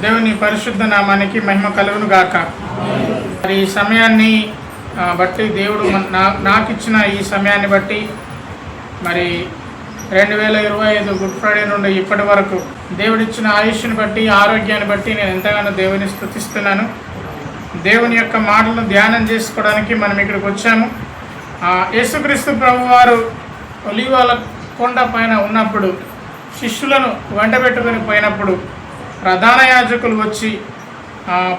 దేవుని పరిశుద్ధ నామానికి మహిమ కలుగును గాక. మరి ఈ సమయాన్ని బట్టి దేవుడు నాకు ఇచ్చిన ఈ సమయాన్ని బట్టి మరి 2025 గుడ్ ఫ్రైడే నుండి ఇప్పటి వరకు దేవుడిచ్చిన ఆయుష్ని బట్టి, ఆరోగ్యాన్ని బట్టి నేను ఎంతగానో దేవుని స్తుతిస్తున్నాను. దేవుని యొక్క మాటలను ధ్యానం చేసుకోవడానికి మనం ఇక్కడికి వచ్చాము. యేసుక్రీస్తు ప్రభువారు ఒలీవల కొండ పైన ఉన్నప్పుడు, శిష్యులను వెంటబెట్టుకుని పోయినప్పుడు ప్రధాన యాజకులు వచ్చి,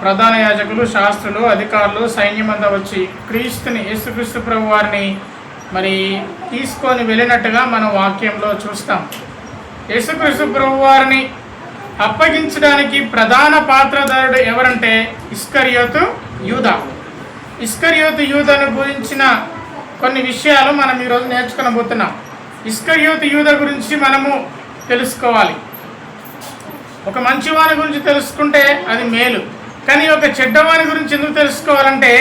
ప్రధాన యాజకులు, శాస్త్రులు, అధికారులు, సైన్యమంతా వచ్చి క్రీస్తుని, యేసుక్రీస్తు ప్రభువారిని మరి తీసుకొని వెళ్ళినట్టుగా మనం వాక్యంలో చూస్తాం. యేసుక్రీస్తు ప్రభువారిని అప్పగించడానికి ప్రధాన పాత్రధారుడు ఎవరంటే ఇస్కరియోతు యూదా. ఇస్కరియోతు యూదాను గురించిన కొన్ని విషయాలు మనం ఈరోజు నేర్చుకోబోతున్నాం. ఇస్కరియోతు యూదా గురించి మనము తెలుసుకోవాలి. ఒక మంచివాని గురించి తెలుసుకుంటే అది మేలు, కానీ ఒక చెడ్డవాని గురించి ఎందుకు తెలుసుకోవాలంటే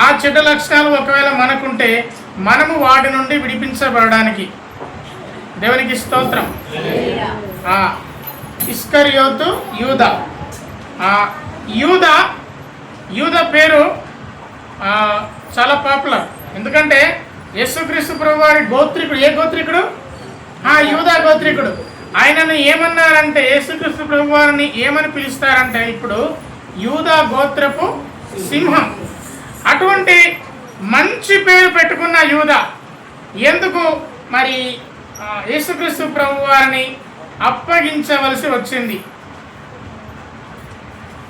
ఆ చెడ్డ లక్షణాలు ఒకవేళ మనకుంటే మనము వాటి నుండి విడిపించబడడానికి. దేవునికి స్తోత్రం. ఇస్కరియోతు యూదా. యూదా పేరు చాలా పాపులర్. ఎందుకంటే యేసుక్రీస్తు ప్రభువారి గోత్రికుడు. ఏ గోత్రికుడు? యూదా గోత్రికుడు. ఆయనను ఏమన్నారంటే, యేసుక్రీస్తు ప్రభువారిని ఏమని పిలుస్తారంటే ఇప్పుడు యూదా గోత్రపు సింహం. అటువంటి మంచి పేరు పెట్టుకున్న యూదా ఎందుకు మరి యేసుక్రీస్తు ప్రభువారిని అప్పగించవలసి వచ్చింది?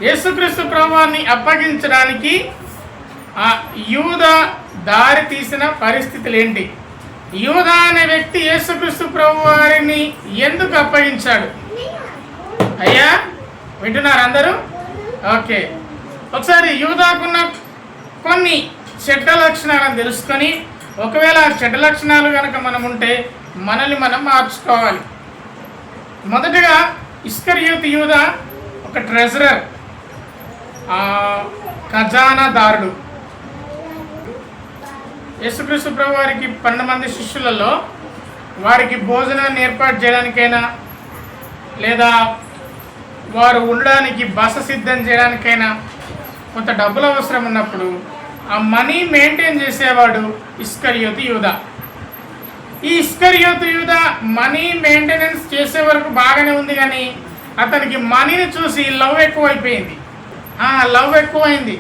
యేసుక్రీస్తు ప్రభువారిని అప్పగించడానికి యూదా దారి తీసిన పరిస్థితులు ఏంటి? యూదా అనే వ్యక్తి యేసుక్రీస్తు ప్రభువారిని ఎందుకు అప్పగించాడు? అయ్యా వింటున్నారు అందరూ? ఓకే, ఒకసారి యూదాకున్న కొన్ని చెడ్డ లక్షణాలను తెలుసుకొని, ఒకవేళ ఆ చెడ్డ లక్షణాలు కనుక మనం ఉంటే మనల్ని మనం మార్చుకోవాలి. మొదటగా ఇస్కరియోతు యూదా ఒక ట్రెజరర్, ఖజానాదారుడు. యేసుక్రీస్తు ప్రభు వారికి 12 మంది శిష్యులలో వారికి భోజనాన్ని ఏర్పాటు చేయడానికైనా, లేదా వారు ఉండడానికి బస సిద్ధం చేయడానికైనా కొంత డబ్బులు అవసరం ఉన్నప్పుడు ఆ మనీ మెయింటైన్ చేసేవాడు ఇస్కరియోతు యూదా. ఈ ఇస్కరియోతు యూదా మనీ మెయింటెనెన్స్ చేసే వరకు బాగానే ఉంది, కానీ అతనికి మనీని చూసి లవ్ ఎక్కువైపోయింది. లవ్ ఎక్కువైంది.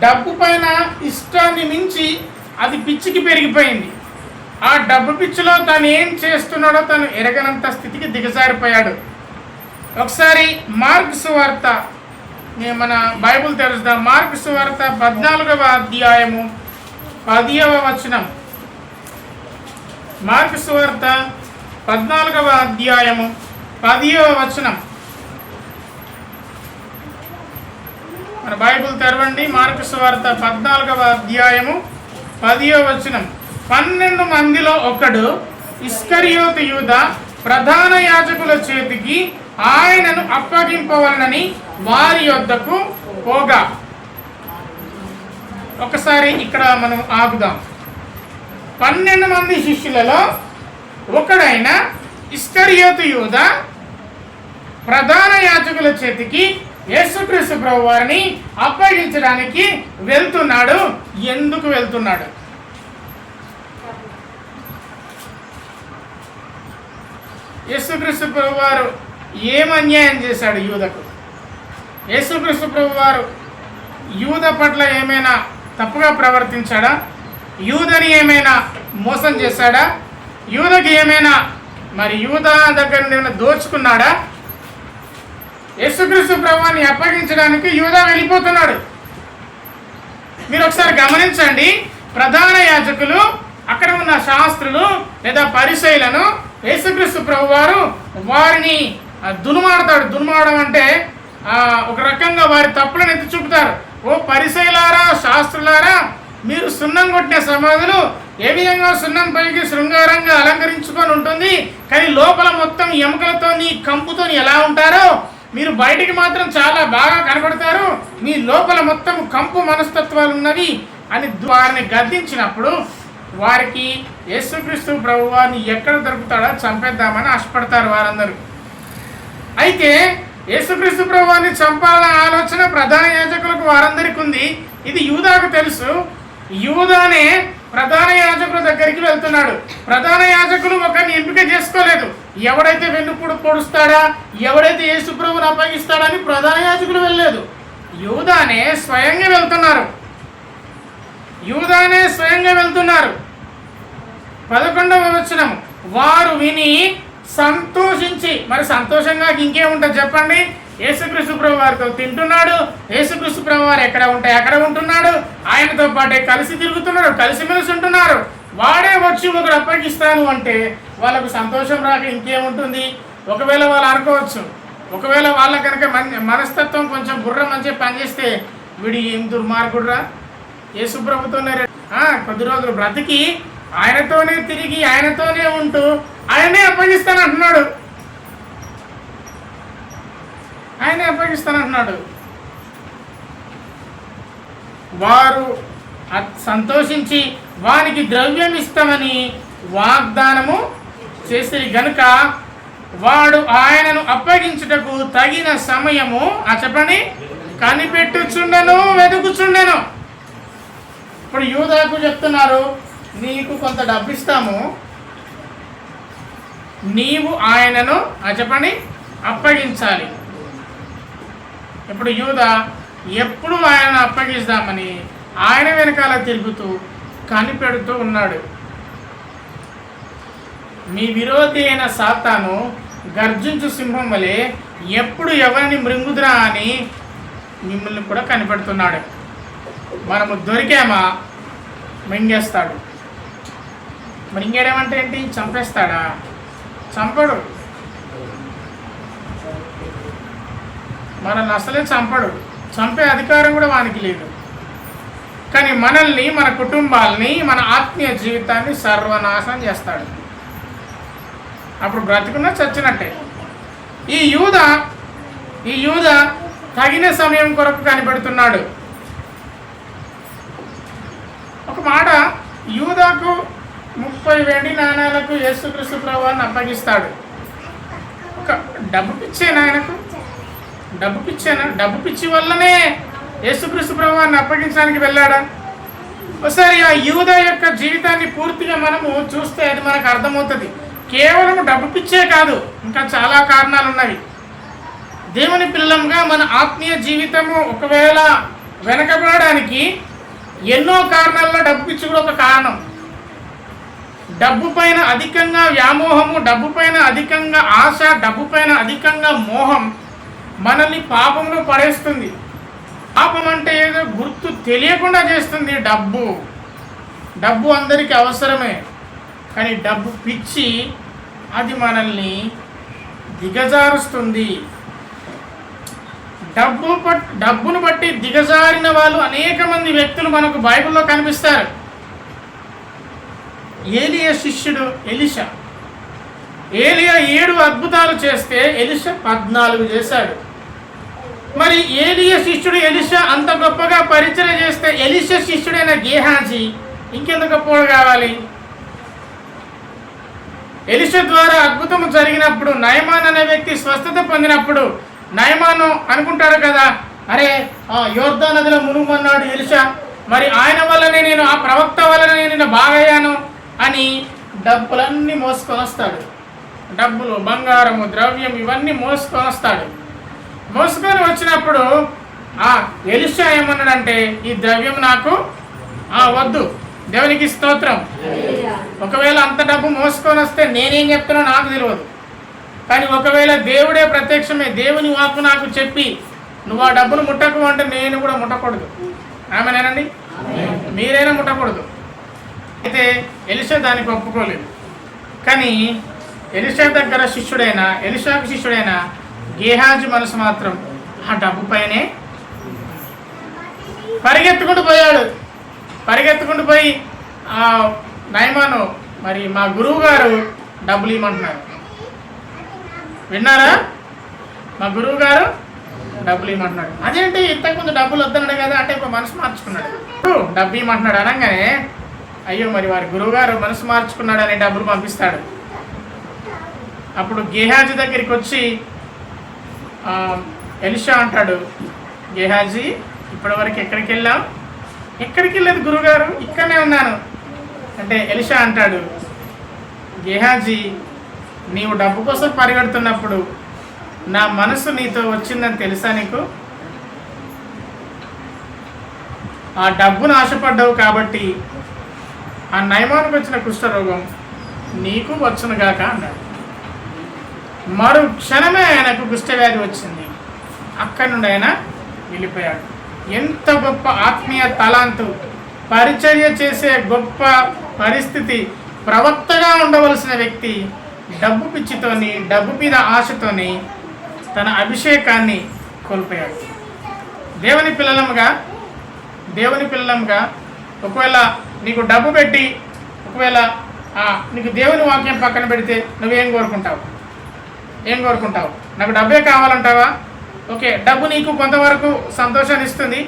డబ్బు పైన ఇష్టాన్ని మించి అది పిచ్చికి పెరిగిపోయింది. ఆ డబ్బు పిచ్చిలో తను ఏం చేస్తున్నాడో తను ఎరగనంత స్థితికి దిగజారిపోయాడు. ఒకసారి మార్కు సువార్త, మన బైబుల్ తెరుస్తాం. మార్కు సువార్త 14వ అధ్యాయము 10వ వచనం. మార్కు సువార్త 14వ అధ్యాయము 10వ వచనం. మన బైబుల్ తెరవండి. మార్కు సువార్త 14వ అధ్యాయము 10వ వచనం. 12 మందిలో ఒకడు ఇస్కరియోతు యూదా ప్రధాన యాజకుల చేతికి ఆయనను అప్పగింపవలనని వారి యొద్దకు పోగా. ఒకసారి ఇక్కడ మనం ఆగుదాం. 12 మంది శిష్యులలో ఒకడైన ఇస్కరియోతు యూదా ప్రధాన యాజకుల చేతికి యేసుక్రీస్తు ప్రభువారిని అప్పగించడానికి వెళ్తున్నాడు. ఎందుకు వెళ్తున్నాడు? యేసుక్రీస్తు ప్రభువారు ఏం అన్యాయం చేశాడు యూదకు? యేసుక్రీస్తు ప్రభువారు యూద పట్ల ఏమైనా తప్పుగా ప్రవర్తించాడా? యూదని ఏమైనా మోసం చేశాడా? యూదకి ఏమైనా మరి యూద దగ్గర ఏమైనా దోచుకున్నాడా? యేసుక్రీస్తు ప్రభువాన్ని అప్పగించడానికి యూదా వెళ్ళిపోతున్నాడు. మీరు ఒకసారి గమనించండి. ప్రధాన యాజకులు, అక్కడ ఉన్న శాస్త్రులు లేదా పరిసయ్యులను యేసుక్రీస్తు ప్రభువారు వారిని దునుమాడతాడు. దునుమాడడం అంటే ఒక రకంగా వారి తప్పులను ఎత్తి చూపుతారు. ఓ పరిసయ్యులారా, శాస్త్రులారా, మీరు సున్నం కొట్టిన సమాధులు ఏ విధంగా సున్నం పైకి శృంగారంగా అలంకరించుకొని ఉంటుంది, కానీ లోపల మొత్తం ఎముకలతో కంపుతో ఎలా ఉంటారో మీరు బయటికి మాత్రం చాలా బాగా కనబడతారు, మీ లోపల మొత్తం కంపు మనస్తత్వాలు ఉన్నవి అని వారిని గద్దించినప్పుడు వారికి యేసుక్రీస్తు ప్రభువారిని ఎక్కడ దొరుకుతాడో చంపేద్దామని ఆశపడతారు వారందరూ. అయితే యేసుక్రీస్తు ప్రభువుని చంపాలన్న ఆలోచన ప్రధాన యాజకులకు వారందరికీ ఉంది. ఇది యూదాకు తెలుసు. యూదానే ప్రధాన యాజకుల దగ్గరికి వెళ్తున్నాడు. ప్రధాన యాజకులు ఒకరిని ఎంపిక చేసుకోలేదు. ఎవడైతే వెన్నుపూడు పొడుస్తాడా, ఎవడైతే యేసు ప్రభువుని అప్పగిస్తాడని ప్రధాన యాజకులు వెళ్ళలేదు. యూదానే స్వయంగా వెళ్తున్నారు. 11వ వచనం, వారు విని సంతోషించి, మరి సంతోషంగా ఇంకేముంటుంది చెప్పండి? యేసుక్రీస్తు ప్రభు వారితో తింటున్నాడు. యేసుక్రీస్తు ప్రభు వారు ఎక్కడ ఉంటే అక్కడ ఉంటున్నాడు. ఆయనతో పాటే కలిసి తిరుగుతున్నాడు, కలిసిమెలిసి ఉంటున్నారు. వాడే వచ్చి ఒకరు అప్పగిస్తాను అంటే వాళ్ళకు సంతోషం రాక ఇంకేముంటుంది? ఒకవేళ వాళ్ళు అనుకోవచ్చు, ఒకవేళ వాళ్ళ కనుక మనస్తత్వం కొంచెం బుర్ర మంచిగా పనిచేస్తే, వీడు ఏం దుర్మార్గుడురా, యేసు ప్రభుతోనే కొద్ది రోజులు బ్రతికి ఆయనతోనే తిరిగి ఆయనతోనే ఉంటూ ఆయనే అప్పగిస్తానంటున్నాడు. వారు సంతోషించి వానికి ద్రవ్యం ఇస్తామని వాగ్దానము చేసి గనుక వాడు ఆయనను అప్పగించుటకు తగిన సమయము చెప్పండి కనిపెట్టుచుండెను, వెతుకుచుండెను. ఇప్పుడు యూదాకు చెప్తున్నారు, నీకు కొంత డబ్బు ఇస్తాము, నీవు ఆయనను చెప్పండి అప్పగించాలి. ఇప్పుడు యూదా ఎప్పుడు ఆయనను అప్పగిస్తామని ఆయన వెనకాల తిరుగుతూ కనిపెడుతూ ఉన్నాడు. మీ విరోధి అయిన సాతాను గర్జించు సింహం వలె ఎప్పుడు ఎవరిని మృంగుదురా అని మిమ్మల్ని కూడా కనిపెడుతున్నాడు. మనము దొరికామా మింగేస్తాడు. మింగేయడం అంటే ఏంటి? చంపేస్తాడా? చంపడు. మనల్ని అసలే చంపడు. చంపే అధికారం కూడా వానికి లేదు. కానీ మనల్ని, మన కుటుంబాలని, మన ఆత్మీయ జీవితాన్ని సర్వనాశనం చేస్తాడు. అప్పుడు బ్రతుకున్నా చచ్చినట్టే. ఈ యూద తగిన సమయం కొరకు కనిపెడుతున్నాడు. ఒక మాట, యూదాకు 30 వెండి నాణాలకు యేసుక్రీస్తు ప్రభువుని అప్పగిస్తాడు. ఒక డబ్బు పిచ్చేనా ఆయనకు? డబ్బు పిచ్చి వల్లనే యేసుక్రీస్తు ప్రభువుని అప్పగించడానికి వెళ్ళాడా? ఒకసారి ఆ యూద యొక్క జీవితాన్ని పూర్తిగా మనము చూస్తే అది మనకు అర్థమవుతుంది. కేవలం డబ్బు పిచ్చే కాదు, ఇంకా చాలా కారణాలు ఉన్నవి. దేవుని పిల్లలంగా మన ఆత్మీయ జీవితము ఒకవేళ వెనకబడడానికి ఎన్నో కారణాల్లో డబ్బు పిచ్చి కూడా ఒక కారణం. డబ్బు పైన అధికంగా వ్యామోహము, డబ్బు పైన అధికంగా ఆశ, డబ్బు పైన అధికంగా మోహం మనల్ని పాపంలో పడేస్తుంది. పాపం అంటే ఏదో గుర్తు తెలియకుండా చేస్తుంది. డబ్బు అందరికీ అవసరమే, కానీ డబ్బు పిచ్చి అది మనల్ని దిగజారుస్తుంది. డబ్బును బట్టి దిగజారిన వాళ్ళు అనేక మంది వ్యక్తులు మనకు బైబిల్లో కనిపిస్తారు. ఏలియా శిష్యుడు ఎలీషా 7 అద్భుతాలు చేస్తే ఎలీషా 14 చేశాడు. మరి ఏలియా శిష్యుడు ఎలీషా అంత గొప్పగా పరిచయం చేస్తే ఎలీషా శిష్యుడైన గేహాజీ ఇంకెంత గొప్పవాడు కావాలి? ఎలీషా ద్వారా అద్భుతం జరిగినప్పుడు, నయమాన్ అనే వ్యక్తి స్వస్థత పొందినప్పుడు నయమాను అనుకుంటాడు కదా, అరే యోర్దాను నదిలో మునుగమన్నాడు ఎలీషా, మరి ఆయన వల్లనే నేను, ఆ ప్రవక్త వల్లనే నేను బాగయ్యాను అని డబ్బులన్నీ మోసుకొని వస్తాడు. డబ్బులు, బంగారము, ద్రవ్యం ఇవన్నీ మోసుకొని వస్తాడు. మోసుకొని వచ్చినప్పుడు ఎలీషా ఏమన్నాడంటే, ఈ ద్రవ్యం నాకు వద్దు, దేవునికి స్తోత్రం. ఒకవేళ అంత డబ్బు మోసుకొని వస్తే నేనేం చెప్తున్నా నాకు తెలియదు, కానీ ఒకవేళ దేవుడే ప్రత్యక్షమే దేవుని వాక్కు నాకు చెప్పి నువ్వు ఆ డబ్బును ముట్టకు అంటే నేను కూడా ముట్టకూడదు. ఆమెనేనండి, మీరైనా ముట్టకూడదు. అయితే ఎలీషా దానికి ఒప్పుకోలేదు. కానీ ఎలీషాకు శిష్యుడైన గేహాజీ మనసు మాత్రం ఆ డబ్బు పైనే పరిగెత్తుకుంటూ పోయి నయమాను, మరి మా గురువు గారు డబ్బులు ఇవ్వమంటున్నారు. విన్నారా? మా గురువు గారు డబ్బులు ఇవ్వమంటున్నాడు. అదేంటి ఇంతకుముందు డబ్బులు వద్దన్నాడు కదా అంటే ఇప్పుడు మనసు మార్చుకున్నాడు, డబ్బు ఇవ్వమంటున్నాడు అనగానే అయ్యో మరి వారి గురువు గారు మనసు మార్చుకున్నాడని డబ్బులు పంపిస్తాడు. అప్పుడు గేహాజీ దగ్గరికి వచ్చి ఎలీషా అంటాడు, గేహాజీ ఇప్పటివరకు ఎక్కడికి వెళ్ళాం? ఎక్కడికి వెళ్ళలేదు గురుగారు, ఇక్కడనే ఉన్నాను అంటే ఎలీషా అంటాడు, గేహాజీ నీవు డబ్బు కోసం పరిగెడుతున్నప్పుడు నా మనసు నీతో వచ్చిందని తెలుసా నీకు? ఆ డబ్బును ఆశపడ్డావు కాబట్టి ఆ నయమానికి వచ్చిన కుష్ఠరోగం నీకు వచ్చునుగాక అన్నాడు. మరు క్షణమే ఆయనకు కుష్ఠవ్యాధి వచ్చింది. అక్కడి నుండి ఆయన వెళ్ళిపోయాడు. ఎంత గొప్ప ఆత్మీయ తలాంతు, పరిచర్య చేసే గొప్ప పరిస్థితి, ప్రవక్తగా ఉండవలసిన వ్యక్తి డబ్బు పిచ్చితోని, డబ్బు మీద ఆశతోని తన అభిషేకాన్ని కోల్పోయాడు. దేవుని పిల్లలంగా ఒకవేళ నీకు డబ్బు పెట్టి, ఒకవేళ నీకు దేవుని వాక్యం పక్కన పెడితే నువ్వేం కోరుకుంటావు? నాకు డబ్బే కావాలంటావా? ఓకే, డబ్బు నీకు కొంతవరకు సంతోషాన్ని ఇస్తుంది,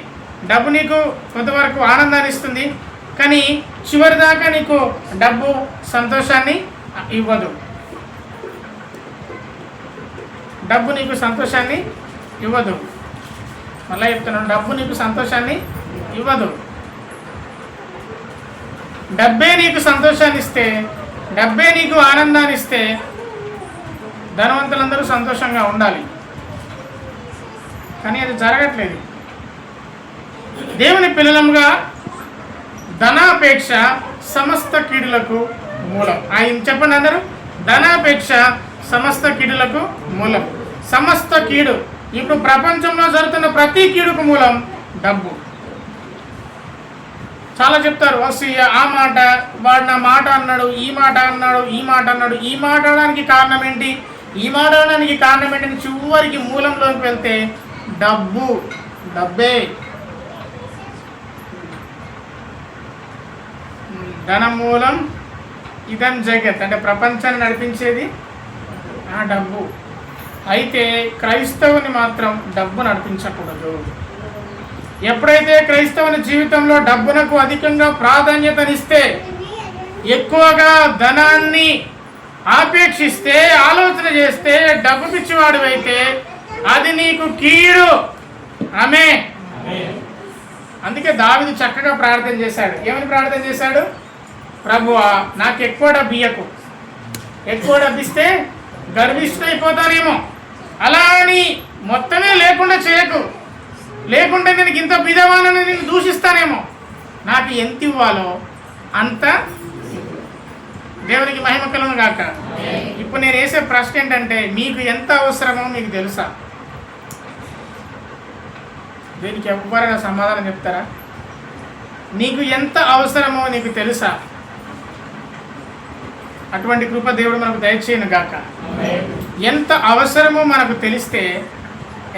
డబ్బు నీకు కొంతవరకు ఆనందాన్ని ఇస్తుంది, కానీ చివరి దాకా నీకు డబ్బు సంతోషాన్ని ఇవ్వదు. డబ్బు నీకు సంతోషాన్ని ఇవ్వదు. మళ్ళీ చెప్తున్నాను, డబ్బు నీకు సంతోషాన్ని ఇవ్వదు. డబ్బే నీకు సంతోషాన్ని ఇస్తే, డబ్బే నీకు ఆనందాన్ని ఇస్తే ధనవంతులందరూ సంతోషంగా ఉండాలి, కానీ అది జరగట్లేదు. దేవుని పిల్లలముగా ధనాపేక్ష సమస్త కీడులకు మూలం. ఆయన చెప్పండి అందరూ, ధనాపేక్ష సమస్త కీడులకు మూలం. సమస్త కీడు, ఇప్పుడు ప్రపంచంలో జరుగుతున్న ప్రతి కీడుకు మూలం డబ్బు. చాలా చెప్తారు, ఆ మాట వాడు నా మాట అన్నాడు, ఈ మాట అన్నాడు, ఈ మాట అనడానికి కారణం ఏంటి, అని చివరికి మూలంలోకి వెళ్తే డబ్బే. ధనమూలం ఇదం జగత్, అంటే ప్రపంచాన్ని నడిపించేది ఆ డబ్బు. అయితే క్రైస్తవుని మాత్రం డబ్బు నడిపించకూడదు. ఎప్పుడైతే క్రైస్తవుని జీవితంలో డబ్బునకు అధికంగా ప్రాధాన్యతనిస్తే, ఎక్కువగా ధనాన్ని ఆపేక్షిస్తే, ఆలోచన చేస్తే, డబ్బు పిచ్చివాడువైతే అది నీకు కీడు. ఆమేన్. అందుకే దావీదు చక్కగా ప్రార్థన చేశాడు. ఏమని ప్రార్థన చేశాడు? ప్రభువా, నాకు ఎక్కువ డబ్బు ఇయ్యకు, ఎక్కువ డబ్బు ఇస్తే గర్విష్ఠైపోతానేమో, అలా అని మొత్తమే లేకుండా చేయకు, లేకుంటే నేను ఇంత బిధవానని నేను దూషిస్తానేమో, నాకు ఎంత ఇవ్వాలో అంత. దేవునికి మహిమ కలుగును గాక. ఇప్పుడు నేను వేసే ప్రశ్న ఏంటంటే, మీకు ఎంత అవసరమో మీకు తెలుసా? దీనికి ఎవరైనా సమాధానం చెప్తారా? నీకు ఎంత అవసరమో నీకు తెలుసా? అటువంటి కృప దేవుడు మనకు దయచేయను గాక. ఎంత అవసరమో మనకు తెలిస్తే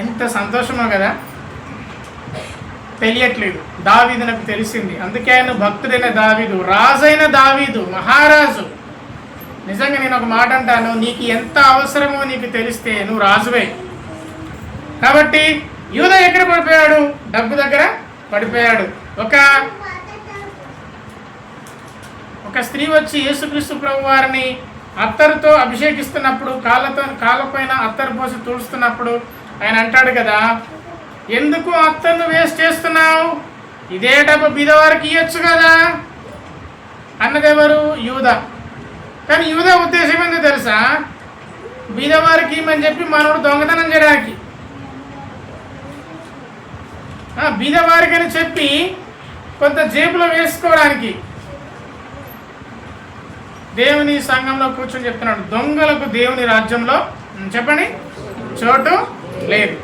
ఎంత సంతోషమో కదా. తెలియట్లేదు. దావీదు నాకు తెలిసింది, అందుకే ఆయన భక్తుడైన దావీదు, రాజైన దావీదు, మహారాజు. నిజంగా నేను ఒక మాట అంటాను, నీకు ఎంత అవసరమో నీకు తెలిస్తే నువ్వు రాజువే. కాబట్టి యూదా ఎక్కడ పడిపోయాడు? డబ్బు దగ్గర పడిపోయాడు. ఒక స్త్రీ వచ్చి యేసుక్రీస్తు ప్రభు వారిని అత్తరుతో అభిషేకిస్తున్నప్పుడు, కాళ్ళపైన అత్తరు పోసి తుడుస్తున్నప్పుడు ఆయన అంటాడు కదా, ఎందుకు అత్తరును వేస్ట్ చేస్తున్నావు, ఇదే డబ్బు బీదవారికి ఇవ్వచ్చు కదా అన్నదెవరు? యూదా. కానీ యూదా ఉద్దేశం ఏందో తెలుసా? బీదవారికి ఇమ్మని చెప్పి మనోడు దొంగతనం చేయడానికి, బీదవారికి అని చెప్పి కొంత జేబులో వేసుకోవడానికి. దేవుని సంఘంలో కూర్చొని చెప్తున్నాడు, దొంగలకు దేవుని రాజ్యంలో చెప్పండి చోటు లేదు.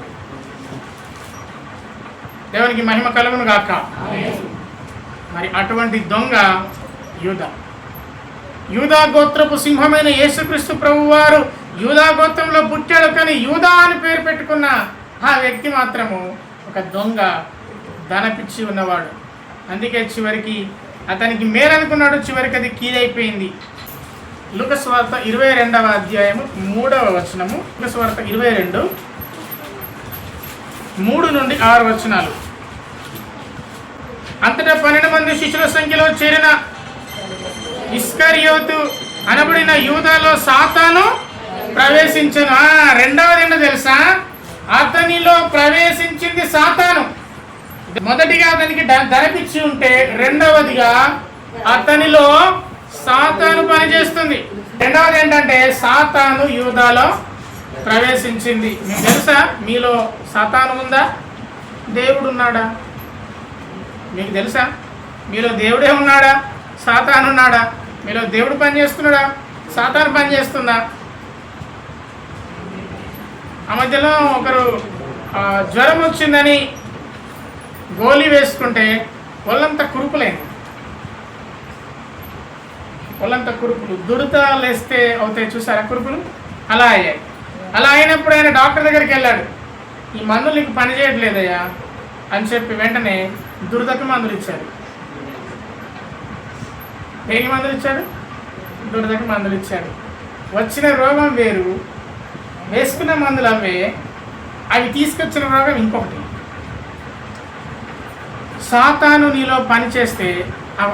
దేవునికి మహిమ కలుగును గాక. మరి అటువంటి దొంగ యూదా గోత్రపు సింహమైన యేసుక్రీస్తు ప్రభువారు యూదా గోత్రంలో పుట్టాడు, కానీ యూదా అని పేరు పెట్టుకున్న ఆ వ్యక్తి మాత్రము ఒక దొంగ, ధనపిచ్చి ఉన్నవాడు. అందుకే చివరికి అతనికి మేలనుకున్నాడు, చివరికి అది కీలైపోయింది. లూకా సువార్త 22వ అధ్యాయము 3వ వచనము. లూకా సువార్త 22 3 నుండి 6 వచనాలు. అంతటా 12 మంది శిష్యుల సంఖ్యలో చేరిన ఇస్కరియోతు అనబడిన యూదాలో సాతాను ప్రవేశించను. రెండవది ఏంటో తెలుసా? అతనిలో ప్రవేశించింది సాతాను. మొదటిగా అతనికి ధనపిచ్చి ఉంటే, రెండవదిగా అతనిలో సాతాను పనిచేస్తుంది. రెండవది ఏంటంటే సాతాను యూదాలో ప్రవేశించింది. మీకు తెలుసా మీలో సాతాను ఉందా, దేవుడు ఉన్నాడా? మీకు తెలుసా మీలో దేవుడే ఉన్నాడా, సాతాను ఉన్నాడా? మీలో దేవుడు పని చేస్తున్నాడా, సాతాను పని చేస్తుందా? ఆ మధ్యలో ఒకరు జ్వరం వచ్చిందని గోళీ వేసుకుంటే ఒళ్ళంతా కురుపులేండి, ఒళ్ళంతా కురుపులు, దురదలు వేస్తే అవుతాయి చూసారా కురుపులు, అలా అయ్యాయి. అలా అయినప్పుడు ఆయన డాక్టర్ దగ్గరికి వెళ్ళాడు. ఈ మందులు నీకు పని చేయట్లేదయ్యా అని చెప్పి వెంటనే దురదకు మందులు ఇచ్చాడు. దేనికి మందులు ఇచ్చాడు? దురదకు మందులు ఇచ్చాడు. వచ్చిన రోగం వేరు, వేసుకున్న మందులు అవే, అవి తీసుకొచ్చిన రోగం ఇంకొకటి. సాతాను నీలో పని చేస్తే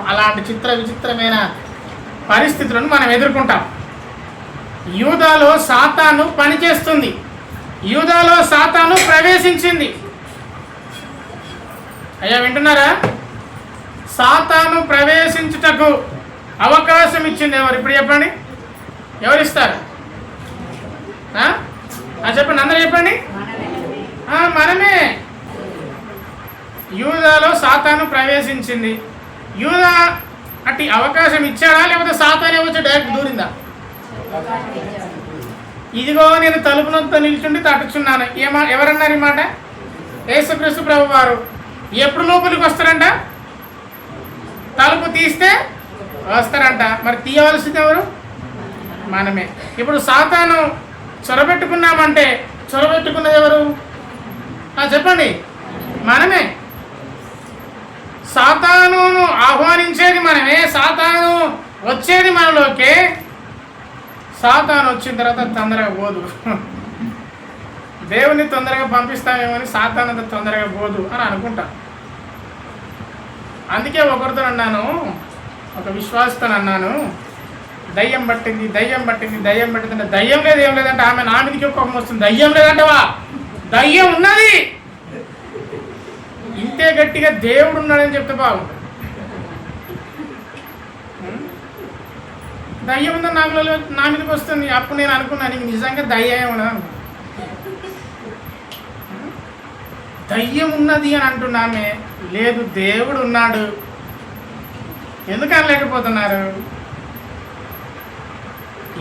అలాంటి విచిత్రమైన పరిస్థితులను మనం ఎదుర్కొంటాం. యూదాలో సాతాను పనిచేస్తుంది, యూదాలో సాతాను ప్రవేశించింది. అయ్యా వింటున్నారా? సాతాను ప్రవేశించుటకు అవకాశం ఇచ్చింది ఎవరు? ఇప్పుడు చెప్పండి, ఎవరిస్తారు? చెప్పండి, అందరూ చెప్పండి. మనమే. యూదాలో సాతాను ప్రవేశించింది. యూదా అట్టి అవకాశం ఇచ్చాడా, లేకపోతే సాతానే వచ్చి డైరెక్ట్ దూరిందా? ఇదిగో నేను తలుపు నొద్ద నిల్చుండి తట్టుచున్నాను. ఎవరన్నారు ఈ మాట? యేసుక్రీస్తు ప్రభు వారు. ఎప్పుడు లోపలికి వస్తారంట? తలుపు తీస్తే వస్తారంట. మరి తీయవలసింది ఎవరు? మనమే. ఇప్పుడు సాతాను చొరబెట్టుకున్నామంటే చొరబెట్టుకున్నది ఎవరు? చెప్పండి, మనమే. సాతాను ఆహ్వానించేది మనమే, సాతాను వచ్చేది మనలోకే. సాతాను వచ్చిన తర్వాత తొందరగా పోదు. దేవుని తొందరగా పంపిస్తామేమో అని సాతాను అంత తొందరగా పోదు అని అనుకుంటా. అందుకే ఒకరితో అన్నాను, ఒక విశ్వాసతో అన్నాను, దయ్యం పట్టింది అంటే దయ్యం లేదు ఏం లేదంటే ఆమె నా మీదకి కోపం వస్తుంది. దయ్యం లేదంటవా? దయ్యం ఉన్నది. ఇంతే గట్టిగా దేవుడు ఉన్నాడని చెప్తే బాగుంటుంది. దయ్యం ఉందని నా మీదకి వస్తుంది. అప్పుడు నేను అనుకున్నాను, నీకు నిజంగా దయ్యం ఉండదు. దయ్యం ఉన్నది అని అంటున్నామే, లేదు దేవుడు ఉన్నాడు. ఎందుకు అనలేకపోతున్నారు?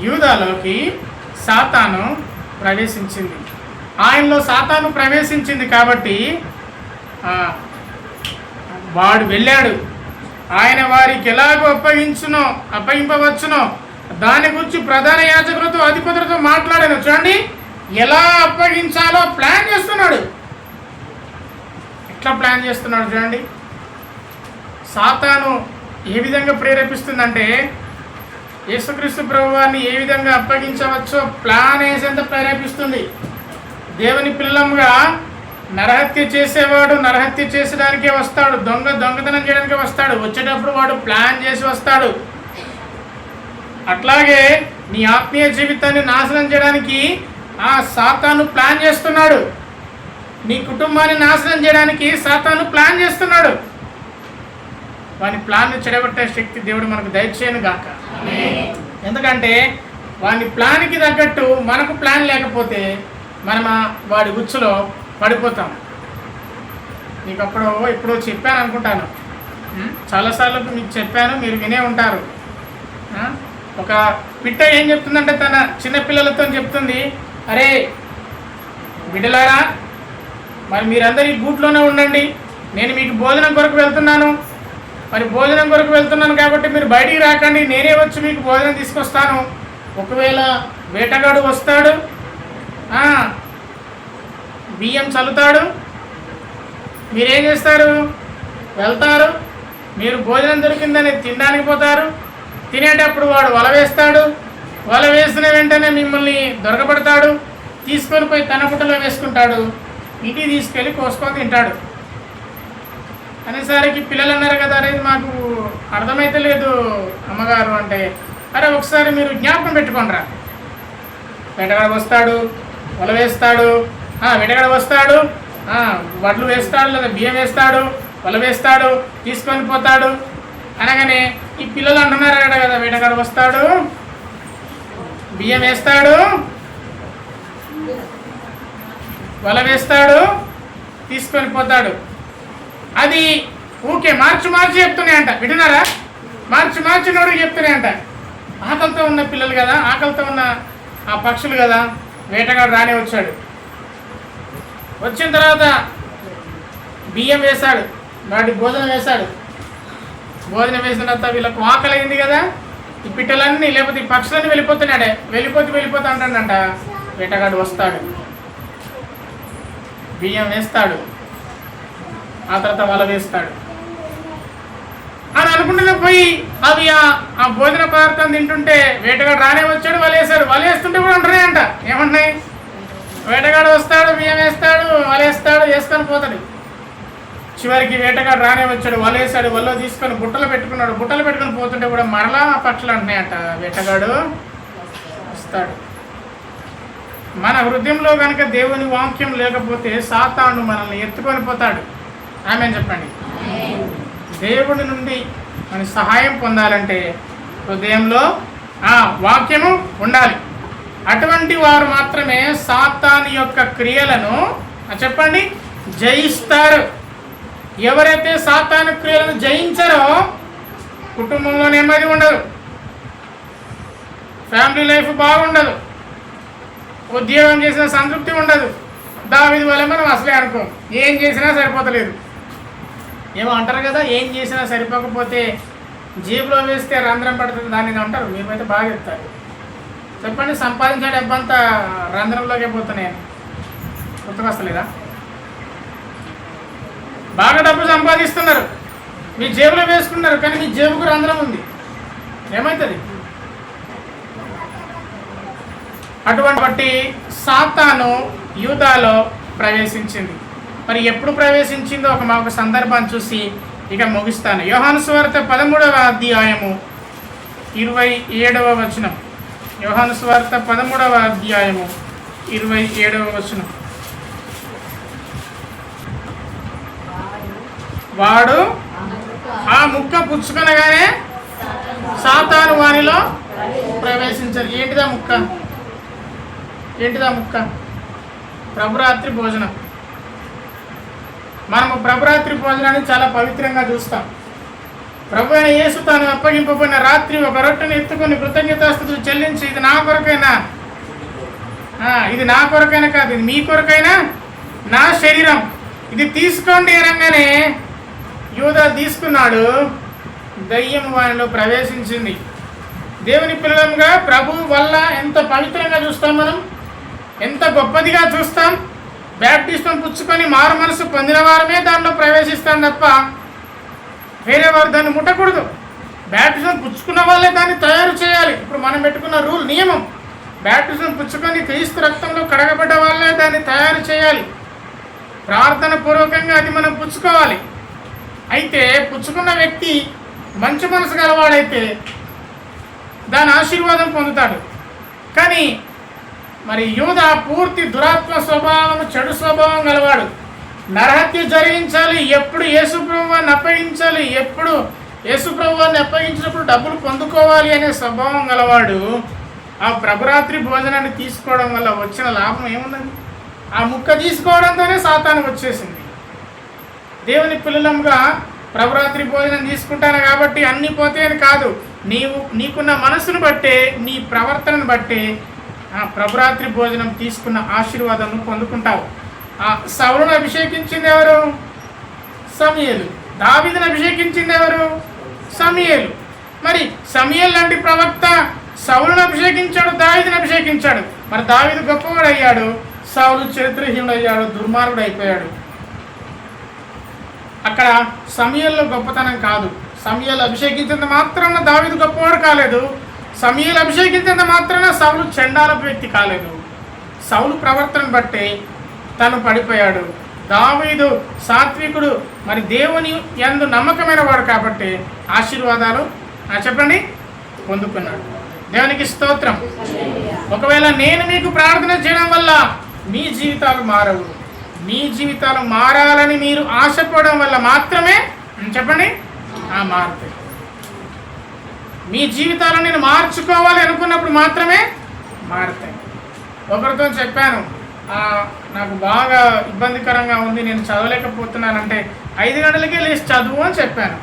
యూదాలోకి సాతాను ప్రవేశించింది. ఆయనలో సాతాను ప్రవేశించింది కాబట్టి వాడు వెళ్ళాడు. ఆయన వారికి ఎలాగో అప్పగింపవచ్చునో దాని గురించి ప్రధాన యాజకులతో అధిపతులతో మాట్లాడాను. చూడండి, ఎలా అప్పగించాలో ప్లాన్ చేస్తున్నాడు. ఎట్లా ప్లాన్ చేస్తున్నాడు చూడండి. సాతాను ఏ విధంగా ప్రేరేపిస్తుందంటే, యేసుక్రీస్తు ప్రభువాన్ని ఏ విధంగా అప్పగించవచ్చో ప్లాన్ వేసేంత ప్రేరేపిస్తుంది. దేవుని పిల్లలుగా నరహత్య చేసేవాడు నరహత్య చేసేదానికే వస్తాడు, దొంగతనం చేయడానికే వస్తాడు. వచ్చేటప్పుడు వాడు ప్లాన్ చేసి వస్తాడు. అట్లాగే నీ ఆత్మీయ జీవితాన్ని నాశనం చేయడానికి సాతాను ప్లాన్ చేస్తున్నాడు. నీ కుటుంబాన్ని నాశనం చేయడానికి సాతాను ప్లాన్ చేస్తున్నాడు. వాని ప్లాన్ చెడగొట్టే శక్తి దేవుడు మనకు దయచేయను గాక. ఎందుకంటే వాని ప్లాన్కి తగ్గట్టు మనకు ప్లాన్ లేకపోతే మనం వాడి ఉచ్చులో పడిపోతాం. మీకు అప్పుడు ఇప్పుడు చెప్పాను అనుకుంటాను, చాలాసార్లు మీకు చెప్పాను, మీరు వినే ఉంటారు. ఒక పిట్ట ఏం చెప్తుందంటే తన చిన్నపిల్లలతో చెప్తుంది, అరే బిడ్డలారా, మరి మీరందరూ ఈ గూట్లోనే ఉండండి, నేను మీకు భోజనం కొరకు వెళ్తున్నాను. మరి భోజనం కొరకు వెళ్తున్నాను కాబట్టి మీరు బయటికి రాకండి, నేనే వచ్చి మీకు భోజనం తీసుకొస్తాను. ఒకవేళ వేటగాడు వస్తాడు, బియ్యం చల్లుతాడు, మీరేం చేస్తారు? వెళ్తారు. మీరు భోజనం దొరికిందని తినడానికి పోతారు. తినేటప్పుడు వాడు వల వేస్తాడు. వల వేసిన వెంటనే మిమ్మల్ని దొరకబడతాడు. తీసుకొని పోయి తన పుట్టలో వేసుకుంటాడు. ఇంటికి తీసుకెళ్ళి కోసుకొని తింటాడు. అనేసరికి పిల్లలు అన్నారు కదా, అరే మాకు అర్థమైతే లేదు అమ్మగారు అంటే, అరే ఒకసారి మీరు జ్ఞాపకం పెట్టుకోండిరా. వేటగాడు వస్తాడు, వల వేస్తాడు, వేటగాడు వస్తాడు, వడ్లు వేస్తాడు లేదా బియ్యం వేస్తాడు, వల వేస్తాడు, తీసుకొని పోతాడు అనగానే ఈ పిల్లలు అంటున్నారు కదా, వేటగాడు వస్తాడు, బియ్యం వేస్తాడు, వల వేస్తాడు, తీసుకొని పోతాడు. అది ఊకే మార్చి చెప్తున్నాయంట. వింటున్నారా? మార్చి నోడు చెప్తున్నాయంట. ఆకలితో ఉన్న పిల్లలు కదా, ఆకలితో ఉన్న ఆ పక్షులు కదా, వేటగాడు రానే వచ్చాడు. వచ్చిన తర్వాత బియ్యం వేశాడు, వాటి భోజనం వేశాడు. భోజనం వేసిన తర్వాత వీళ్ళకు ఆకలి అయింది కదా, ఈ పిట్టలన్నీ లేకపోతే ఈ పక్షులన్నీ వెళ్ళిపోతున్నాడే, వెళ్ళిపోతా అంటాడంట. వేటగాడు వస్తాడు, బియ్యం వేస్తాడు, ఆ తర్వాత వల వేస్తాడు అని అనుకుంటూనే పోయి అవి ఆ భోజన పదార్థం తింటుంటే వేటగాడు రానే వచ్చాడు, వలేసాడు. వలేస్తుంటే కూడా ఉంటున్నాయంట. ఏమంటున్నాయి? వేటగాడు వస్తాడు, బియ్యం వేస్తాడు, వలేస్తాడు, వేసుకొని పోతాడు. చివరికి వేటగాడు రానే వచ్చాడు, వలేసాడు, వల్ల తీసుకొని బుట్టలు పెట్టుకున్నాడు. బుట్టలు పెట్టుకుని పోతుంటే కూడా మరలా పక్షులు అంటున్నాయంట, వేటగాడు వస్తాడు. మన హృదయంలో కనుక దేవుని వాక్యం లేకపోతే సాతాను మనల్ని ఎత్తుకొని పోతాడు. ఆమేన్ చెప్పండి. దేవుడి నుండి మన సహాయం పొందాలంటే హృదయంలో వాక్యము ఉండాలి. అటువంటి వారు మాత్రమే సాతాను యొక్క క్రియలను చెప్పండి జయిస్తారు. ఎవరైతే సాతాను క్రియలను జయించారో కుటుంబంలో నెమ్మది ఉండదు, ఫ్యామిలీ లైఫ్ బాగుండదు, ఉద్యోగం చేసిన సంతృప్తి ఉండదు. దావీదు వలె మనం అసలే అనుకోం, ఏం చేసినా సరిపోతలేదు. ఏమో అంటారు కదా, ఏం చేసినా సరిపోకపోతే జేబులో వేస్తే రంధ్రం పడుతుంది, దాన్ని అంటారు. మీరైతే బాగా చెప్తారు. చెప్పండి, సంపాదించే డబ్బంతా రంధ్రంలోకి పోతున్నాయని గుర్తుకొస్తలేదా? బాగా డబ్బు సంపాదిస్తున్నారు, మీ జేబులో వేసుకున్నారు, కానీ మీ జేబుకు రంధ్రం ఉంది, ఏమవుతుంది? అటువంటి సాతాను యూదాలో ప్రవేశించింది. మరి ఎప్పుడు ప్రవేశించిందో ఒక సందర్భాన్ని చూసి ఇక ముగిస్తాను. యోహాను సువార్త 13వ అధ్యాయము 27వ వచనం. యోహాను సువార్త 13వ అధ్యాయము 27వ వచనం. వాడు ఆ ముక్క పుచ్చుకొనగానే సాతాను వానిలో ప్రవేశించారు. ఏంటిదా ముక్క? ప్రభురాత్రి భోజనం. మనము ప్రభురాత్రి భోజనాన్ని చాలా పవిత్రంగా చూస్తాం. ప్రభు అయిన యేసు తాను అప్పగింపబడిన రాత్రి ఒక రొట్టెను ఎత్తుకొని కృతజ్ఞతాస్తుతులు చెల్లించి, ఇది నా కొరకైనా కాదు, ఇది మీ కొరకైనా నా శరీరం, ఇది తీసుకోండి అనగానే యూదా తీసుకున్నాడు. దయ్యం వానిలో ప్రవేశించింది. దేవుని పిల్లలంగా ప్రభు వల్ల ఎంత పవిత్రంగా చూస్తాం, మనం ఎంత గొప్పదిగా చూస్తాం. బ్యాప్టిస్టం పుచ్చుకొని మారు మనసు పొందిన వారమే దాంట్లో ప్రవేశిస్తాం తప్ప వేరే వారు దాన్ని ముట్టకూడదు. బ్యాప్టిజం పుచ్చుకున్న వాళ్ళే దాన్ని తయారు చేయాలి. ఇప్పుడు మనం పెట్టుకున్న నియమం, బ్యాప్టిజం పుచ్చుకొని క్రీస్తు రక్తంలో కడగబడ్డ వాళ్ళే దాన్ని తయారు చేయాలి. ప్రార్థన పూర్వకంగా అది మనం పుచ్చుకోవాలి. అయితే పుచ్చుకున్న వ్యక్తి మంచి మనసు గలవాడైతే దాని ఆశీర్వాదం పొందుతాడు. కానీ మరి యూదా పూర్తి దురాత్మ స్వభావం, చెడు స్వభావం గలవాడు. నరహత్య జరిగించాలి, ఎప్పుడు యేసుప్రభువాన్ని అప్పగించాలి, ఎప్పుడు యేసుప్రభువాన్ని అప్పగించినప్పుడు డబ్బులు పొందుకోవాలి అనే స్వభావం గలవాడు. ఆ ప్రభురాత్రి భోజనాన్ని తీసుకోవడం వల్ల వచ్చిన లాభం ఏమున్నది? ఆ ముక్క తీసుకోవడంతోనే సాతాను వచ్చేసింది. దేవుని పిల్లలంగా ప్రభురాత్రి భోజనం తీసుకుంటాను కాబట్టి అన్నీ పోతాయని కాదు, నీకున్న మనసును బట్టే, నీ ప్రవర్తనను బట్టే ఆ ప్రభురాత్రి భోజనం తీసుకున్న ఆశీర్వాదం పొందుకుంటావు. ఆ సౌలును అభిషేకించింది ఎవరు? సమూయేలు. దావీదును అభిషేకించింది ఎవరు? సమూయేలు. మరి సమూయేలు లాంటి ప్రవక్త సౌలును అభిషేకించాడు, దావీదును అభిషేకించాడు. మరి దావీదు గొప్పవాడు అయ్యాడు, సౌలు చరిత్రహీనుడు అయ్యాడు, దుర్మార్గుడు అయిపోయాడు. అక్కడ సమూయేలులో గొప్పతనం కాదు. సమూయేలు అభిషేకించినంత మాత్రాన దావీదు గొప్పవాడు కాలేదు. సమూయేలు అభిషేకించినంత మాత్రాన సౌలు చండాలపు వ్యక్తి కాలేదు. సౌలు ప్రవర్తన బట్టే తను పడిపోయాడు. దావీదు సాత్వికుడు, మరి దేవుని యందు నమ్మకమైన వాడు కాబట్టి ఆశీర్వాదాలు చెప్పండి పొందుకున్నాడు. దేవునికి స్తోత్రం. ఒకవేళ నేను మీకు ప్రార్థన చేయడం వల్ల మీ జీవితాలు మారవు. మీ జీవితాలు మారాలని మీరు ఆశపడడం వల్ల మాత్రమే చెప్పండి మారుతాయి. మీ జీవితాలను నేను మార్చుకోవాలి అనుకున్నప్పుడు మాత్రమే మారుతాయి. ఒకరితో చెప్పాను, నాకు బాగా ఇబ్బందికరంగా ఉంది, నేను చదవలేకపోతున్నానంటే 5 గంటలకే లేచి చదువు అని చెప్పాను.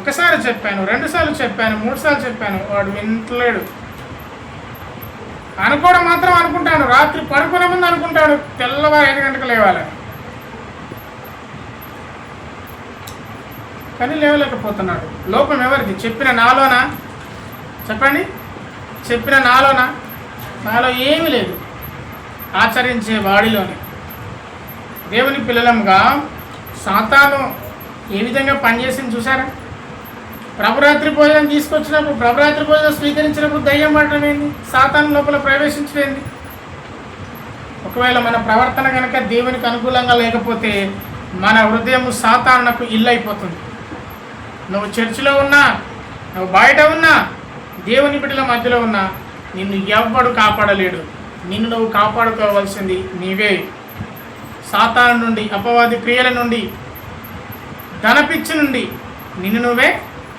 ఒకసారి చెప్పాను, 2 సార్లు చెప్పాను, 3 సార్లు చెప్పాను. వాడు వింటలేడు. అనుకోవడం మాత్రం అనుకుంటాడు, రాత్రి పడుకునే ముందు అనుకుంటాడు తెల్లవారు 5 గంటలకు లేవాలని, కానీ లేవలేకపోతున్నాడు. లోపం ఎవరిది? చెప్పిన నాలోనా? చెప్పండి, చెప్పిన నాలోనా? నాలో ఏమీ లేదు, ఆచరించే వాడిలోనే. దేవుని పిల్లలంగా సాతాను ఏ విధంగా పనిచేసింది చూసారా? ప్రభురాత్రి భోజనం తీసుకొచ్చినప్పుడు, ప్రభురాత్రి భోజనం స్వీకరించినప్పుడు దయ్యం పడటం ఏంది? సాతాను లోపల ప్రవేశించలేంది? ఒకవేళ మన ప్రవర్తన కనుక దేవునికి అనుకూలంగా లేకపోతే మన హృదయం సాతానునకు ఇల్లు అయిపోతుంది. నువ్వు చర్చిలో ఉన్నా, నువ్వు బయట ఉన్నా, దేవుని బిడ్డల మధ్యలో ఉన్నా, నిన్ను ఎవ్వడు కాపాడలేడు. నిన్ను నువ్వు కాపాడుకోవాల్సింది నీవే. సాతాను నుండి, అపవాది క్రియల నుండి, ధనపిచ్చి నుండి నిన్ను నువ్వే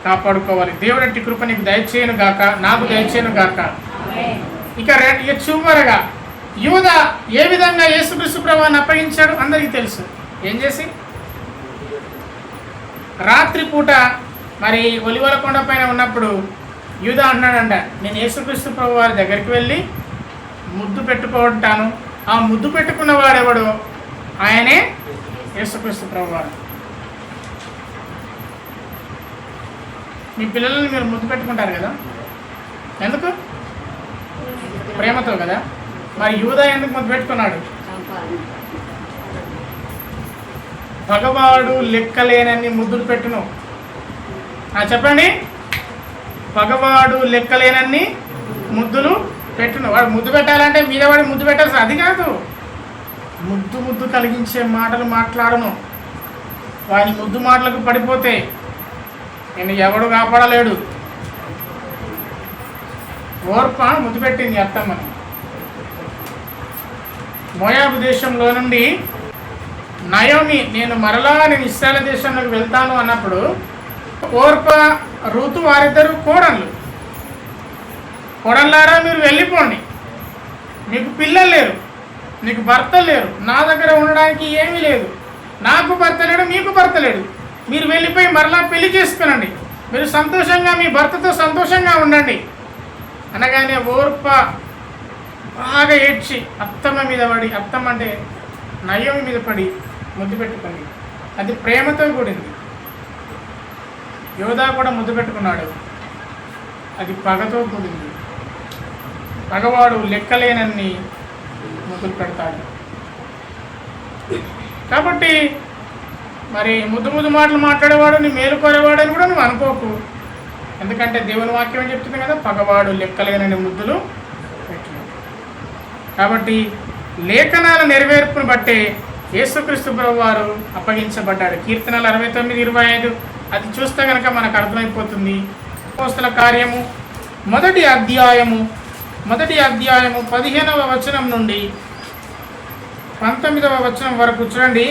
కాపాడుకోవాలి. దేవుడి కృప నీకు దయచేయను గాక, నాకు దయచేయను గాక. ఇక చివరగా యూదా ఏ విధంగా యేసుక్రీస్తు ప్రభువుని అప్పగించాడు అందరికీ తెలుసు. ఏం చేసి రాత్రిపూట మరి ఒలివల కొండ పైన ఉన్నప్పుడు యూదా అన్నాడంట, నేను యేసుక్రీస్తు ప్రభు వారి దగ్గరికి వెళ్ళి ముద్దు పెట్టుకుంటాను. ఆ ముద్దు పెట్టుకున్న వాడెవడు? ఆయనే యేసుక్రీస్తు ప్రభు వారు. మీ పిల్లల్ని మీరు ముద్దు పెట్టుకుంటారు కదా, ఎందుకు? ప్రేమతో కదా. మరి యూదా ఎందుకు ముద్దు పెట్టుకున్నాడు? పగవాడు లెక్కలేనన్ని ముద్దులు పెట్టును. చెప్పండి, పగవాడు లెక్కలేనన్ని ముద్దులు పెట్టును. వాడు ముద్దు పెట్టాలంటే మీద వాడి ముద్దు పెట్టాల్సి అది కాదు, ముద్దు కలిగించే మాటలు మాట్లాడను. వాడి ముద్దు మాటలకు పడిపోతే నేను ఎవడు కాపాడలేడు. ఓర్ప ముద్దు పెట్టింది అత్తమ్మని. మోయాబు దేశంలో నుండి నయోమి నేను ఇశ్రాయేలు దేశంలోకి వెళ్తాను అన్నప్పుడు ఓర్ప రూతు వారిద్దరు కోడళ్ళారా మీరు వెళ్ళిపోండి, మీకు పిల్లలు లేరు, మీకు భర్త లేరు, నా దగ్గర ఉండడానికి ఏమీ లేదు, నాకు భర్త లేడు, మీకు భర్త లేడు, మీరు వెళ్ళిపోయి మరలా పెళ్లి చేసుకునండి, మీరు సంతోషంగా మీ భర్తతో సంతోషంగా ఉండండి అనగానే ఓర్ప బాగా ఏడ్చి అత్తమ్మ మీద పడి, అత్తమ్మ అంటే నయోమి మీద పడి ముద్దు పెట్టుకుంది. అది ప్రేమతో కూడింది. యోధా కూడా ముద్దు పెట్టుకున్నాడు, అది పగతో కూడింది. పగవాడు లెక్కలేనన్ని ముద్దులు పెడతాడు. కాబట్టి మరి ముద్దు మాటలు మాట్లాడేవాడు నీ మేలు కోరేవాడు అని కూడా నువ్వు అనుకోకు. ఎందుకంటే దేవుని వాక్యం ఏం చెప్తుంది కదా, పగవాడు లెక్కలేనని ముద్దులు పెట్టిన. కాబట్టి లేఖనాల నెరవేర్పును బట్టే యేసుక్రీస్తు ప్రభువు వారు అప్పగించబడ్డాడు. కీర్తనలు 69:25 అది చూస్తే కనుక మనకు అర్థమైపోతుంది. అపోస్తల కార్యము మొదటి అధ్యాయము 15వ వచనం నుండి 19వ వచనం వరకు చూడండి.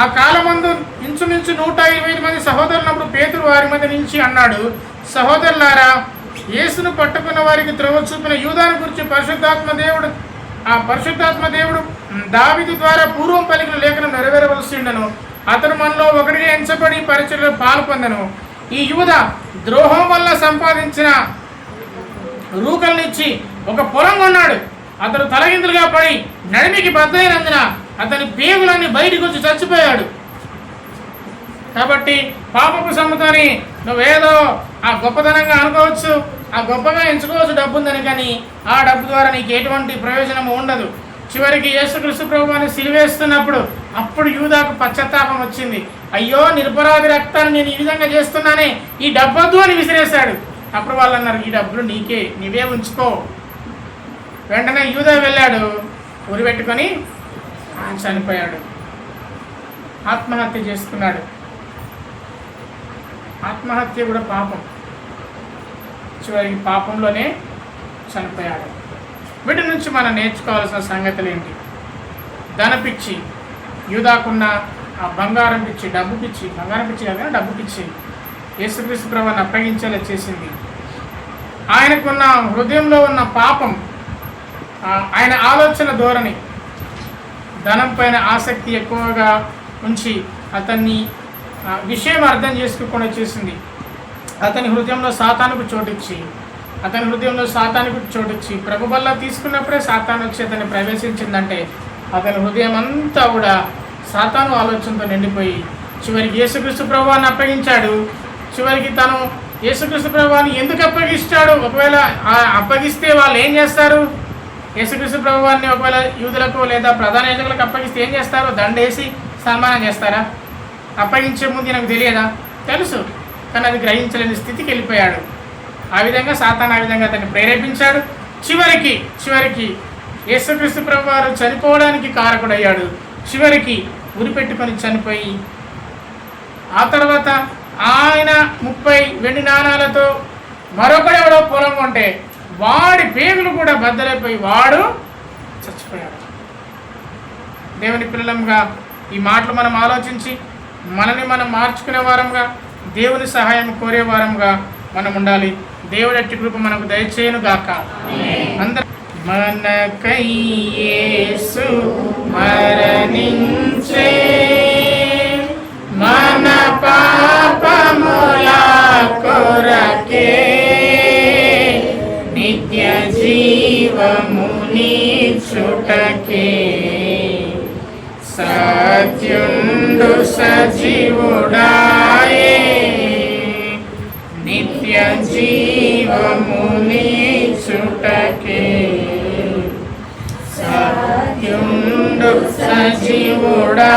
ఆ కాలమందు ఇంచుమించు 125 మంది సహోదరులప్పుడు పేతురు వారి మధ్య నిలిచి అన్నాడు, సహోదరులారా, యేసును పట్టుకున్న వారికి త్రోవ చూపిన యూదాను గురించి పరిశుద్ధాత్మ దేవుడు దావీదు ద్వారా పూర్వం పలికిన లేఖనం నెరవేరవలసి ఉండను. అతను మనలో ఒకటిగా ఎంచబడి పరిచర్యలో పాలు పొందను. ఈ యూదా ద్రోహం వల్ల సంపాదించిన రూకల్నిచ్చి ఒక పొలం కొన్నాడు. అతడు తలగిందులుగా పడి నడిమికి బద్దయినందున అతని పేగులన్నీ బయటికి వచ్చి చచ్చిపోయాడు. కాబట్టి పాపపు సొమ్ముతోని నువ్వేదో ఆ గొప్పతనంగా అనుకోవచ్చు, ఆ గొప్పగా ఎంచుకోవచ్చు డబ్బు ఉందని, కానీ ఆ డబ్బు ద్వారా నీకు ఎటువంటి ప్రయోజనము ఉండదు. చివరికి యేసుక్రీస్తు ప్రభువుని సిలువేస్తున్నప్పుడు అప్పుడు యూదాకు పశ్చాత్తాపం వచ్చింది. అయ్యో, నిరపరాధి రక్తాన్ని నేను ఈ విధంగా చేస్తున్నానే, ఈ డబ్బొద్దు అని విసిరేశాడు. అప్పుడు వాళ్ళు అన్నారు, ఈ డబ్బులు నీవే ఉంచుకో. వెంటనే యూదా వెళ్ళాడు, ఉరి పెట్టుకొని చనిపోయాడు, ఆత్మహత్య చేసుకున్నాడు. ఆత్మహత్య కూడా పాపం, చివరికి పాపంలోనే చనిపోయాడు. వీటి నుంచి మనం నేర్చుకోవాల్సిన సంగతులు ఏంటి? ధనపిచ్చి, యూదాకున్న ఆ బంగారం పిచ్చి, డబ్బు పిచ్చి, బంగారం పిచ్చి కదా డబ్బు పిచ్చి యేసుక్రీస్తు ప్రభువుని అప్పగించేలా చేసింది. ఆయనకున్న హృదయంలో ఉన్న పాపం, ఆయన ఆలోచన ధోరణి, ధనం పైన ఆసక్తి ఎక్కువగా ఉంచి అతన్ని విషయం అర్థం చేసుకోకుండా చేసింది. అతని హృదయంలో సాతానుకు చోటిచ్చి ప్రభు వల్ల తీసుకున్నప్పుడే సాతాను వచ్చి అతన్ని ప్రవేశించిందంటే అతని హృదయం అంతా కూడా సాతాను ఆలోచనతో నిండిపోయి చివరికి యేసుక్రీస్తు ప్రభువుని అప్పగించాడు. చివరికి తను యేసుక్రీస్తు ప్రభువుని ఎందుకు అప్పగిస్తాడు? ఒకవేళ అప్పగిస్తే వాళ్ళు ఏం చేస్తారు? యేసుక్రీస్తు ప్రభువుని ఒకవేళ యూదులకు లేదా ప్రధాన యాజకులకు అప్పగిస్తే ఏం చేస్తారు? దండేసి సన్మానం చేస్తారా? అప్పగించే ముందు నాకు తెలియదా? తెలుసు, కానీ అది గ్రహించలేని స్థితికి వెళ్ళిపోయాడు. ఆ విధంగా సాతాను ఆ విధంగా అతన్ని ప్రేరేపించాడు. చివరికి యేసుక్రీస్తు ప్రభువారు చనిపోవడానికి కారకుడయ్యాడు. చివరికి ఉరిపెట్టుకొని చనిపోయి ఆ తర్వాత ఆయన 30 వెండి నాణాలతో మరొకడెవడో పొలం కొంటే వాడి పేగులు కూడా బద్దలైపోయి వాడు చచ్చిపోయాడు. దేవుని పిల్లలంగా ఈ మాటలు మనం ఆలోచించి మనల్ని మనం మార్చుకునే వారంగా, దేవుని సహాయం కోరే వారంగా మనం ఉండాలి. దేవుడి అట్టి కృప మనకు దయచేయును గాక. అందరూ మనకై యేసు మరణించే, మన పాపముల కొరకే నిత్య జీవమునిచ్చుటకే సత్యుండు సజీవుడాయే, నిత్య జీవమునిచ్చుటకే సత్యుండు సజీవుడా